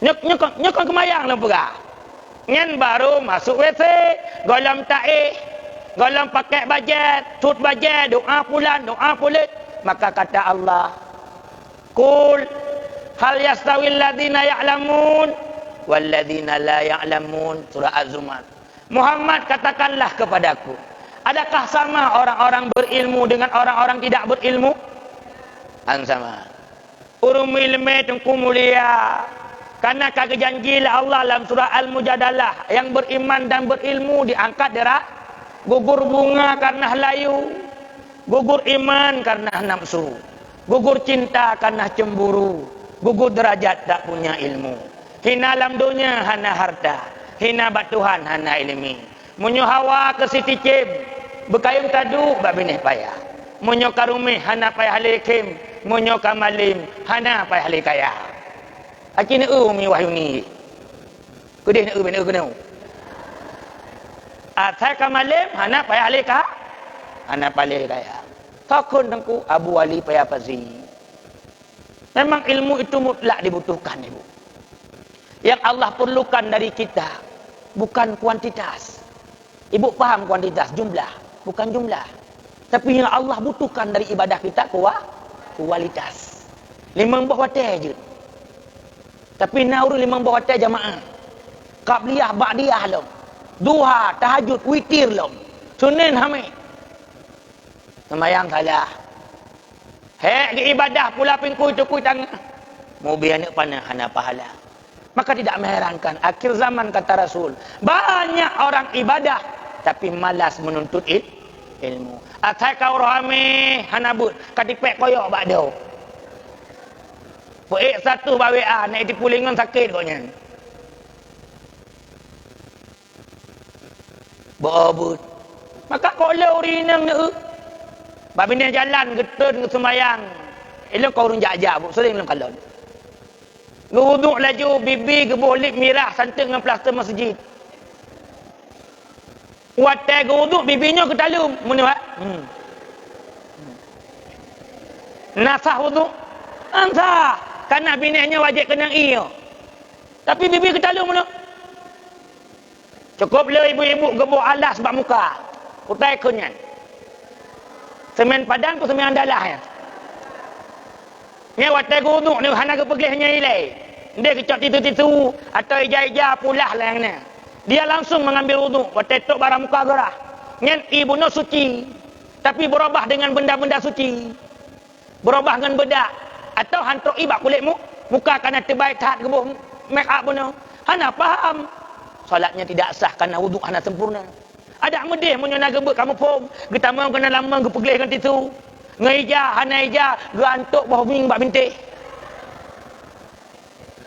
nyok kemayang lah pegah ngan baru masuk WC golam taih golam pakai bajet tut bajet doa pulan doa pulit maka kata Allah kul hal yastawil ladina ya'lamun wal ladina la ya'lamun surah Az-Zumar Muhammad katakanlah kepadaku, adakah sama orang-orang berilmu dengan orang-orang tidak berilmu? Sama. Urum ilmu tengku mulia. Karena kagak janjilah Allah dalam surah Al-Mujadalah yang beriman dan berilmu diangkat derajat. Gugur bunga karena layu, gugur iman karena nafsu, gugur cinta karena cemburu, gugur derajat tak punya ilmu. Hina dalam dunia hana harta. Hina bat Tuhan hana ilmi. Munyo hawa ke Siti Cim berkayung tadu bab benih payah. Munyo karumi hana payah lekim. Munyo kamalim hana payah lekaya. Aki ne umi wahyuni. Kudih ne ben kena. Atai kamalim hana payah leka. Hana payah lekaya. Takun tengku Abu Ali payah pazi. Memang ilmu itu mutlak dibutuhkan ibu. Yang Allah perlukan dari kita bukan kuantitas. Ibu paham kuantitas, jumlah, bukan jumlah. Tapi yang Allah butuhkan dari ibadah kita kualitas. 5 buah watai je. Tapi nauru 5 buah watai jamaah. Qabliyah, ba'diyah lom. Duha, tahajud, witir lom. Sunin hamid. Semayang salah. Hek ibadah pula pingkui cukui tangan. Mau biar nak panah hana pahala. Maka tidak mengherankan akhir zaman kata Rasul banyak orang ibadah tapi malas menuntut ilmu. Atai kau rohame hanabut kadipek koyok bakdo. Poek satu bawa naik di pulingan sakit koknya. Bobut. Maka kau le urinang ne. Babine jalan getun ke sembayang. Elok kau urun jajak bu sering dalam kalon. Nguduk laju bibi gebolip mirah santai dengan plaster masjid. Watai nguduk bibinya ke talum. Mana buat? Nasah wuduk. Ansah. Karena binanya wajib kena iya. Tapi bibi ke talum mana? Cukup le ibu-ibu gebuk alas sebab muka. Utai kunyan. Semen padan pun semen andalah ya. Ni watai guduk ni hana ke pegihnya ilai. Dia kecok titu-titu atau ija-ija pulah lah yang ni. Dia langsung mengambil wuduk. Watai tok barang muka gerah. Nyen ibu no suci. Tapi berubah dengan benda-benda suci. Berubah dengan bedak. Atau hantuk ibak kulitmu. Muka kena terbaik tahat gebuh make up pun. Hana faham. Solatnya tidak sah kerana wuduk hana sempurna. Ada medih menyona gebut kamu pun. Kita mau kena lama gepegih dengan titu. Ngeija, hana ija, gantuk bawah ming bak bintih.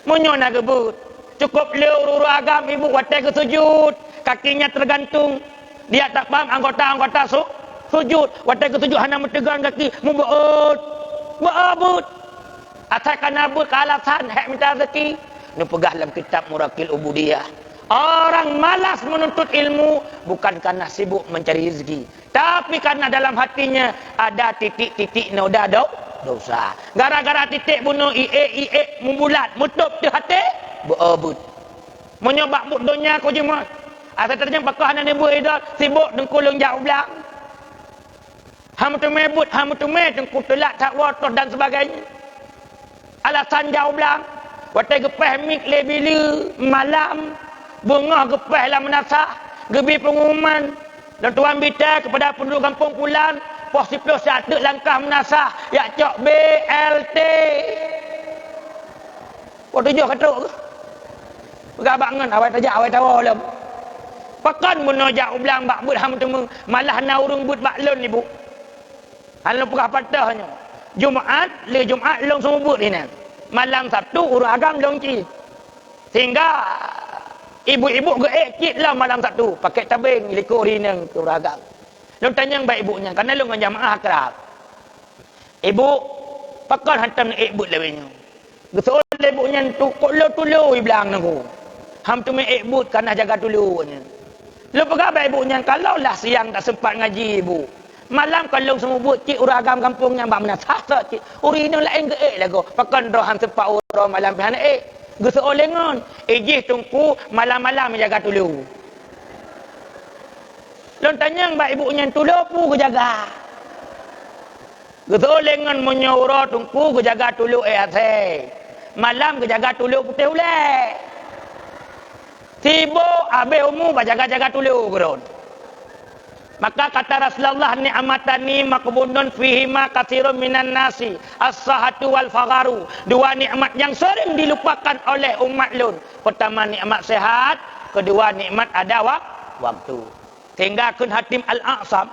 Menyona gebut. Cukup leu agam ibu watai ke sujud. Kakinya tergantung. Dia tak faham anggota-anggota sujud. Watai ke sujud hana mentegang kaki. Membuat. Buat. Asalkan abut ke alasan. Hak minta rezeki. Ini pegah dalam kitab Murakil Ubudiyah. Orang malas menuntut ilmu bukan karena sibuk mencari rezeki, tapi karena dalam hatinya ada titik-titik noda dosa. Gara-gara titik bunuh ie membulat mutup di hati berebut. Menyobak but dunia kau jemaah. Asal terjemah pakaian ibu idol sibuk dengkulung jauh belang. Ham tu mebut, ham tu dengkul telak tak water dan sebagainya. Alasan jauh belang. Watai gepeh mik lebili malam. Bunga gepeh lah menasah. Gebi pengumuman. Dan tuan bita kepada penduduk kampung Pulan. Pos 11 langkah menasah. Ya cok BLT. Pos 7 katuk ke? Pegabak ngan awak tajak awak tahu lem. Pakan menojak ulang bak but ham temu malah na urung but bak lon ibu. Hal pegah patahnya. Jumaat le Jumaat long semua but ni. Malam Sabtu urus agam long ci. Sehingga ibu-ibu geek lah malam Sabtu pakai tabing likur rinang ke urus agam. Long tanya baik ibunya kerana long dengan jamaah akrab. Ibu pakan hantam nak but lewenya. Gesol ibunya tu tulu bilang aku. Ham tu mek but kerana jaga tulunya. Lu pegah baik ibunya kalau lah siang tak sempat ngaji ibu. Malam kalau semua buat cik urang agam kampung yang bak menasah cik uri ni lain ke lagu pakan rohan sepak urang malam pihan geseolengon ejih tungku malam-malam menjaga tulu lon tanyang bak ibunya tulu pu ke jaga geseolengon menyuruh tungku ke jaga tulu ase malam ke jaga tulu putih ulek tibo abe umu ba jaga-jaga tulu geron. Maka kata Rasulullah ni'matani maqbunun fihima katsirun minan nasi as-sahhatu wal fagharu. Dua nikmat yang sering dilupakan oleh umat lun. Pertama nikmat sehat, kedua nikmat ada waktu. Sehingga kun Hatim Al-A'sam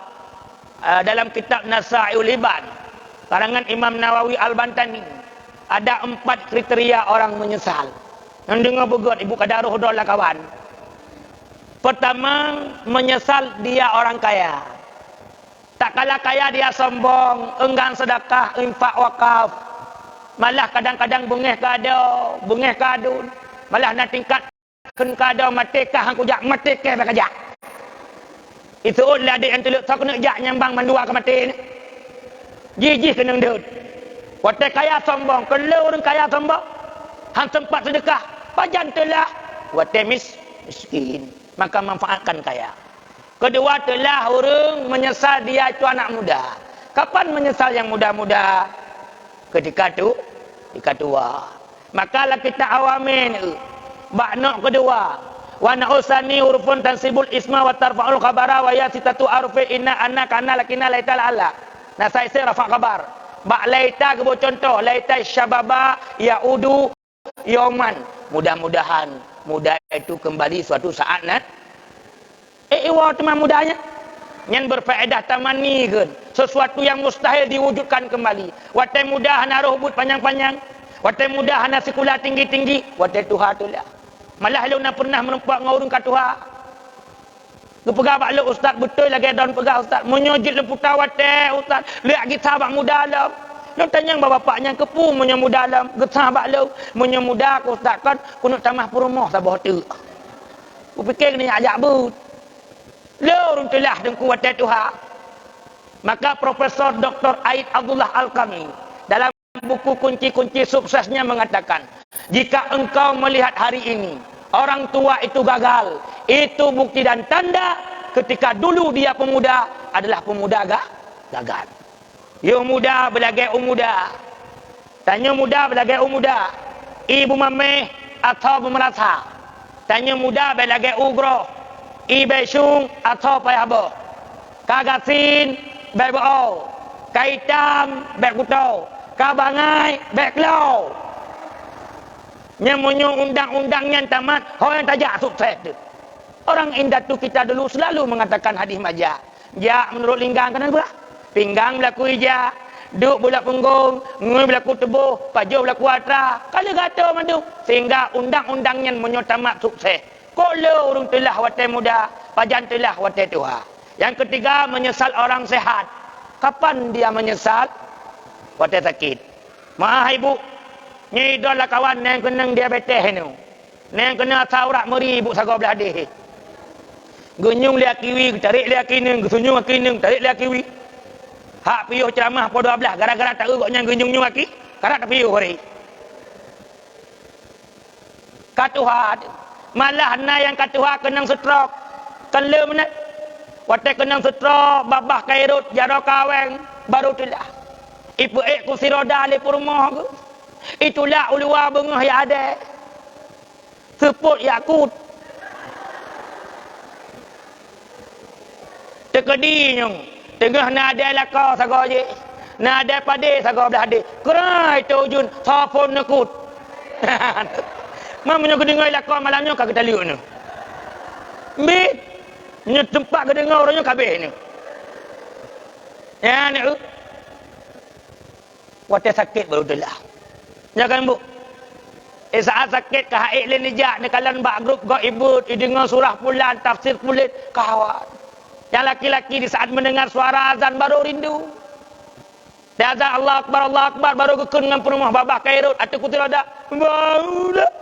dalam kitab Nasaiul Ibad karangan Imam Nawawi Al-Bantani ada 4 kriteria orang menyesal. Yang dengar begot ibu kadaruh dolah kawan. Pertama, menyesal dia orang kaya. Tak kalah kaya dia sombong, enggan sedekah, infak wakaf. Malah kadang-kadang bengih kadun. Malah nak tingkatkan kadau matikah hang kujak matikah bakajak. Itu ulah adik yang tuluk tak kena jak nyambang mandua ke mati ni. Jijih kena ndut. Watai kaya sombong, kalau orang kaya sombong, hang sempat sedekah, pajan telah watai miskin. Maka manfaatkan kaya. Kedua telah orang menyesal dia itu anak muda. Kapan menyesal yang muda-muda? Ketika tua. Makalah kita awamin. Baknok kedua. Wa na'usani hurufun tansibul isma wa tarfa'ul khabara wa yasitatu arfi inna anna kana lakina laita ala. Nah saya rafa khabar. Bak laita kebo contoh. Laita syababa ya'udu yauman. Mudah-mudahan muda itu kembali suatu saat iwa teman mudanya yang berfaedah tamani kan sesuatu yang mustahil diwujudkan kembali watai muda hana rohbut panjang-panjang watai muda hana sekolah tinggi-tinggi watai tuha tu lah malah lu nak pernah menumpak ngurung kat tuha lu pegah bak lu ustaz betul lagi daun pegah ustaz menyujud lemputa watai ustaz lihat kita bak muda lah lu tanya bapaknya kepu menyemud dalam getah bak lu menyemuda aku ustaz kan kunut tamah perumah sabah tu aku fikir ni ajak but lu runtulah dengku watai tuha maka Profesor Dr. Aid Abdullah Al-Qami dalam buku kunci-kunci suksesnya mengatakan jika engkau melihat hari ini orang tua itu gagal itu bukti dan tanda ketika dulu dia pemuda adalah pemuda gagal. Yo muda belagai muda. Tanya muda belagai muda. Ibu mameh atau pemerasa. Tanya muda belagai ugro. Ibe syung atau payabo. Kagasin bebo. Kaitam bekuto. Kabangai beklo. Nyamunyo undang-undangnya tamat. Orang tajak sukses tu. Orang indah tu kita dulu selalu mengatakan hadis majak. Ya menurut linggang kenapa? Pinggang berlaku hijau, duk bulat punggung, ngui berlaku tebuh, pajuh berlaku atra. Kalau kata mandu, sehingga undang-undangnya menyotamat sukses. Kalau orang telah watai muda, pajan telah watai tua. Yang ketiga, menyesal orang sehat. Kapan dia menyesal? Watai sakit. Maaf ibu, ni idola kawan yang kena diabetes ni. Yang kena saurak meri ibu sago belah deh. Genyung liak kiwi, tarik liak kini, gesunyung kini, tarik liak kiwi. Hak piyuh ceramah po 12 gara-gara tak urutnya genyung-nyung aki karat piyuh hari katuha malah na yang katuha kenang stroke kele menat watai kenang stroke babah kairut jaro kaweng baru tulah ipu kursi roda le rumah ke itulah ulua bengah ya ada seput yakut tekedinyong tengah nada lakau sago je. Nada pade sago belah de. Kerai tu ujun sapon nekut. Mamanya kedengar lakon malamnya kagak taliuk ni. Mbit. Nya tempat kedengar orangnya kabeh ni. Ya ni. Waktu sakit baru telah. Jangan bu. Saat sakit ke haik lain nijak ni kalian bak grup gaibut, dengar surah pulan, tafsir pulit, kawan. Yang laki-laki di saat mendengar suara azan baru rindu. Dia azan Allah Akbar baru kekun dengan perumah babah kairut atau kutil ada. Baru dah.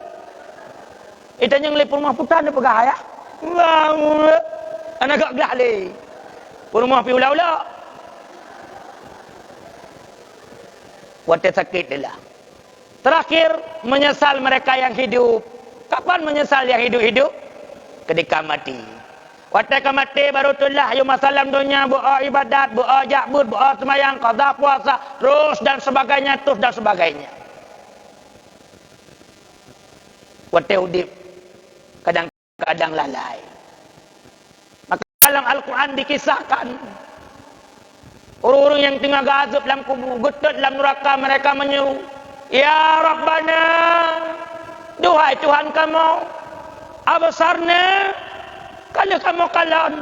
Itanya ngelip perumah putan dia pegah ya. Baru dah. Anak gak gelah le. Perumah pi ula-ula. Waktu sakit dia lah. Terakhir, menyesal mereka yang hidup. Kapan menyesal yang hidup-hidup? Ketika mati. Waktu mati baru itulah ayo masalah dunia, bu'a ibadat, bu'a ja'bud, bu'a semayang, qadha puasa, terus dan sebagainya. Waktu hidup, kadang-kadang lalai. Maka dalam Al-Quran dikisahkan, orang-orang yang tengah gazab dalam kubur, getut dalam neraka, mereka menyeru, Ya Rabbana, duhai Tuhan kamu, abasarna, kalau kamu kalan,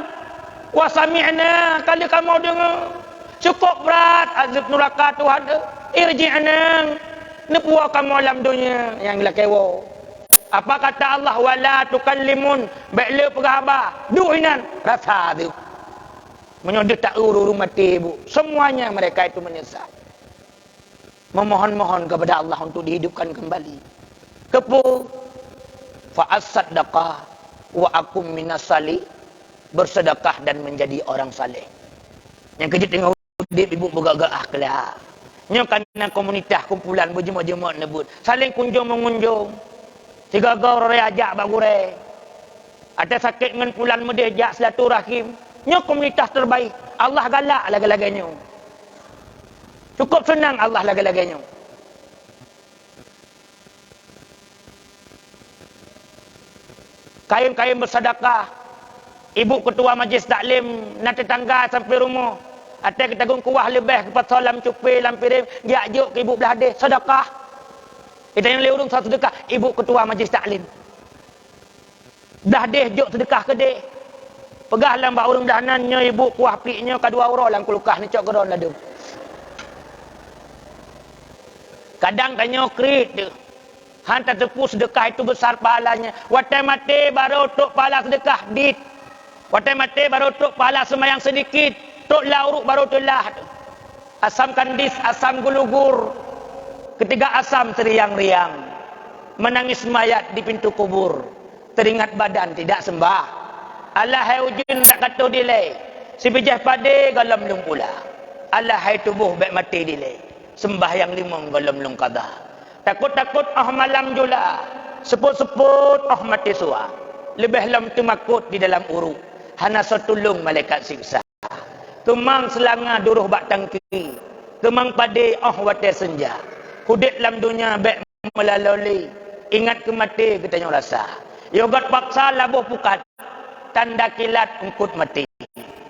wasami'na, kalau kamu dengar, cukup berat azab neraka Tuhan, irji'na, nepuak kamu dalam dunia, yang lakewo. Apa kata Allah, wala tukallimun, baiklah pegabah, du'inan, rasa tu. Menyodot tak uru mati ibu. Semuanya mereka itu menyesal. Memohon-mohon kepada Allah untuk dihidupkan kembali. Kepu fa'as-saddaqah wa akum minas salih, bersedekah dan menjadi orang saleh. Yang kejut tengok ibu bergagak akhlak. Nya kana komunitas kumpulan berjemaah-jemaah nebut, saling kunjung mengunjung. Tiga gaur re ajak bagure. Ada sakit dengan pulan medeh jak silaturahim. Nya komunitas terbaik. Allah galak laga-laganya. Cukup senang Allah laga-laganya. Kain-kain bersedekah. Ibu ketua majlis taklim nak tetangga sampai rumah. Ada kita gung kuah lebih kepada salam cupi lampirim. Dia juk ke ibu belah deh sedekah. Kita yang leurung satu sedekah. Ibu ketua majlis taklim. Dah deh juk sedekah ke deh. Pegah lah mbak urung dahanannya ibu kuah piknya kedua orang lang kulukah ni cok geron ladu. Kadang tanya krit tu. Hantar tepu sedekah itu besar pahalanya. Watai mati baru tuk pahala sedekah dit. Watai mati baru tuk pahala semayang sedikit. Tuk lauruk baru tulah. Asam kandis, asam gulugur. Ketiga asam teriang-riang. Menangis mayat di pintu kubur. Teringat badan tidak sembah. Allah hai ujun nak kata delay. Si bijah pade galam lung pula. Allah hai tubuh baik mati delay. Sembahyang limong galam lung qada. Takut-takut malam jula. Seput-seput mati suah. Lebih lam temakut di dalam uruk. Hana setulung malaikat siksa. Kemang selanga duruh bak tangki. Kemang pade wate senja. Kudik lam dunia baik melalui. Ingat kemati kita rasa. Yogat paksa labuh pukat. Tanda kilat ungkut mati.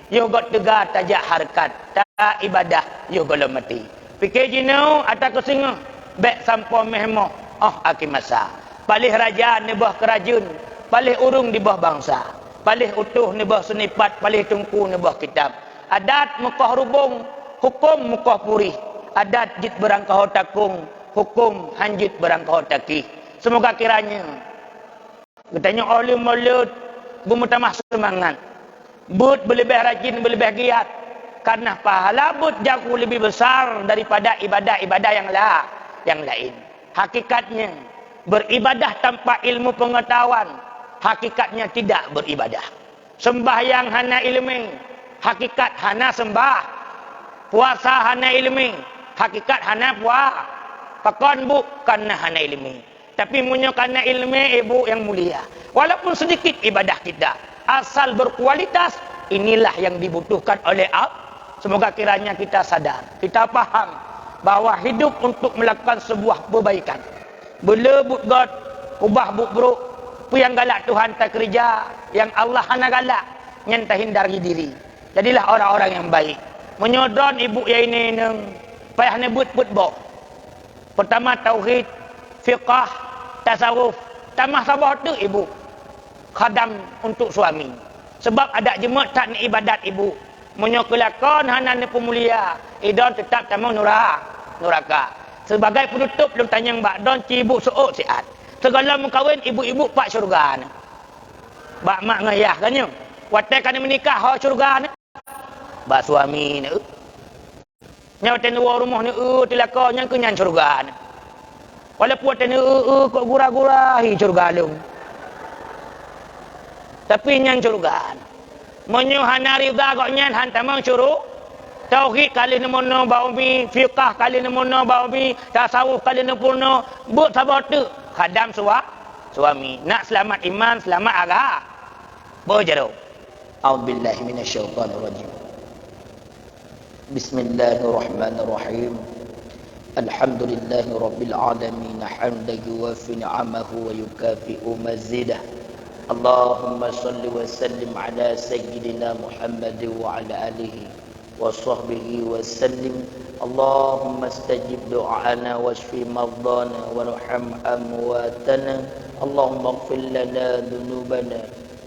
Yogat tegar tajak harkat. Tak ibadah yogat mati. Fikir jinau atas kesinga. Bek sampo mehmoh. Akim masa. Palih raja nebah kerajun. Palih urung di bawah bangsa. Palih utuh nebah senipat. Palih tungku nebah kitab. Adat mukah rubung. Hukum mukah purih. Adat jit berangkau takung. Hukum hanjit berangkau takih. Semoga kiranya. Katanya oleh mulut. Bermutamah semangat. But berlebih rajin, berlebih giat. Karena pahala but jauh lebih besar daripada ibadah-ibadah yang lain. Hakikatnya, beribadah tanpa ilmu pengetahuan. Hakikatnya tidak beribadah. Sembahyang hana ilmi. Hakikat hana sembah. Puasa hana ilmi. Hakikat hana puah. Pakon bu karena hana ilmi. Tapi punya karena ilmi ibu yang mulia. Walaupun sedikit ibadah kita. Asal berkualitas. Inilah yang dibutuhkan oleh Allah. Semoga kiranya kita sadar. Kita faham. Bahawa hidup untuk melakukan sebuah perbaikan. Bila but God. Ubah but buruk. Yang galak Tuhan tak kerja. Yang Allah hana galak. Yang tak hindari diri. Jadilah orang-orang yang baik. Menyodron ibu yang ini. Payah nebut but boh. Pertama tauhid. Fiqah. Tasawuf. Tamah sabah tu ibu. Khadam untuk suami. Sebab ada jemaah tak ni ibadat ibu. Menyokelakon hanan pemulia. Idon tetap tamah nuraka. Sebagai penutup belum tanya mbak don cibu seok siat. Segala mengkawin ibu-ibu pak syurga ni. Bak mak ngayah kan nya. Watai kan menikah ha syurga ni. Bak suami ni. Nya watai nuwa rumah ni tilaka nya kenyan syurga ni. Walaupun watai ni kok gura-gura hi syurga lum. Tapi nyan syurga ni. Menyu hana ridha kok nyan hantamang syurga. Tauhid kali nemono baumi, fiqah kali nemono baumi, tasawuf kali nemono, buat sabar tu khadam suami. Nak selamat iman, selamat agama. Bojaro. A'udzubillahi minasyaitonir rajim. Bismillahirrahmanirrahim. Alhamdulillahi rabbil alamin, hamdan yuwafi ni'amahu wa yukafi'u mazidah. Allahumma salli wa sallim ala sayyidina Muhammad wa ala alihi وصحبه وسلم اللهم استجب دعانا واشف مرضانا وارحم أمواتنا اللهم اغفر لنا ذنوبنا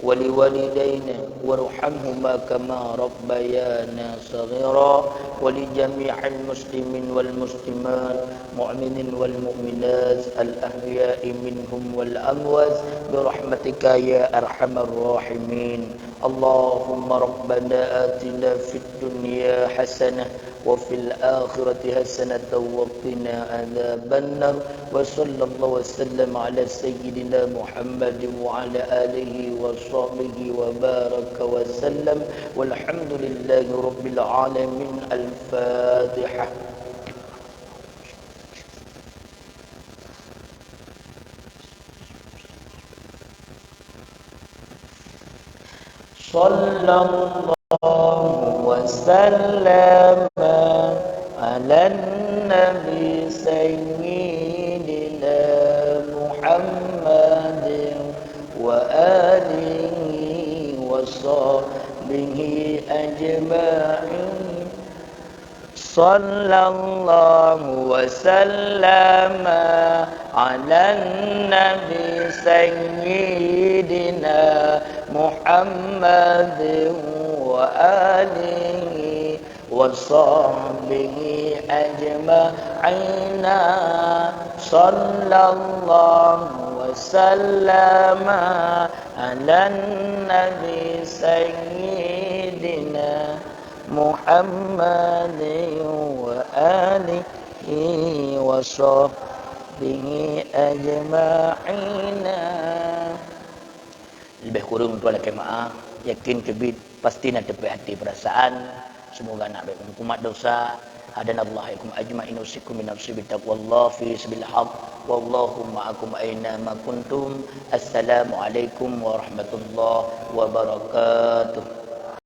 ولوالدينا وارحمهما كما ربيانا صغيرا ولجميع المسلمين والمسلمات مؤمنين والمؤمنات الأحياء منهم والأموات برحمتك يا أرحم الراحمين اللهم ربنا آتنا في الدنيا حسنة وفي الآخرة حسنة وقنا عذاب النار وصلى الله وسلم على سيدنا محمد وعلى آله وصحبه وبارك وسلم والحمد لله رب العالمين. الفاتحة. صلى الله وسلم على النبي سيدنا محمد وآله وصحبه أجمعين. صلى الله وسلم على النبي سيدنا محمد وآله وصحبه أجمعين. صلى الله وسلم على النبي سيدنا محمد وآله وصحبه أجمعين. Lebih kurang tuan laki maaf, yakin kebid pasti nak tepi hati perasaan. Semoga nak baik umat dosa. Hadanallahu ikum ajma'in usikum min nafsi bitaqwallah fi sabil haq wallahu ma'akum aina ma kuntum. Assalamualaikum warahmatullahi wabarakatuh.